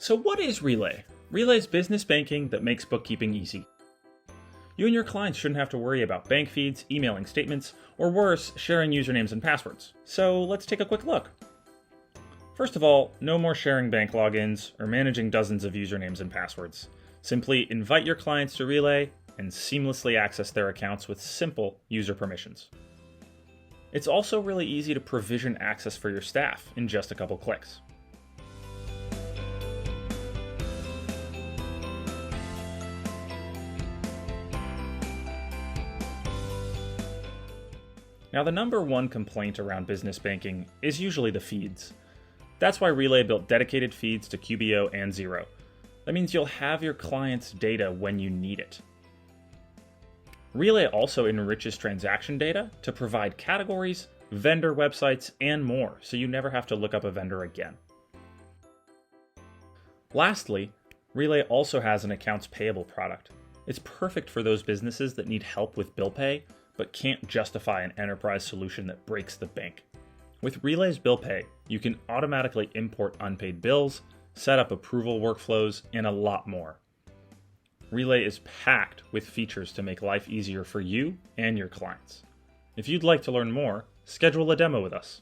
So what is Relay? Relay is business banking that makes bookkeeping easy. You and your clients shouldn't have to worry about bank feeds, emailing statements, or worse, sharing usernames and passwords. So let's take a quick look. First of all, no more sharing bank logins or managing dozens of usernames and passwords. Simply invite your clients to Relay and seamlessly access their accounts with simple user permissions. It's also really easy to provision access for your staff in just a couple clicks. Now, the number one complaint around business banking is usually the feeds. That's why Relay built dedicated feeds to QBO and Xero. That means you'll have your client's data when you need it. Relay also enriches transaction data to provide categories, vendor websites, and more, so you never have to look up a vendor again. Lastly, Relay also has an accounts payable product. It's perfect for those businesses that need help with bill pay, but can't justify an enterprise solution that breaks the bank. With Relay's bill pay, you can automatically import unpaid bills, set up approval workflows, and a lot more. Relay is packed with features to make life easier for you and your clients. If you'd like to learn more, schedule a demo with us.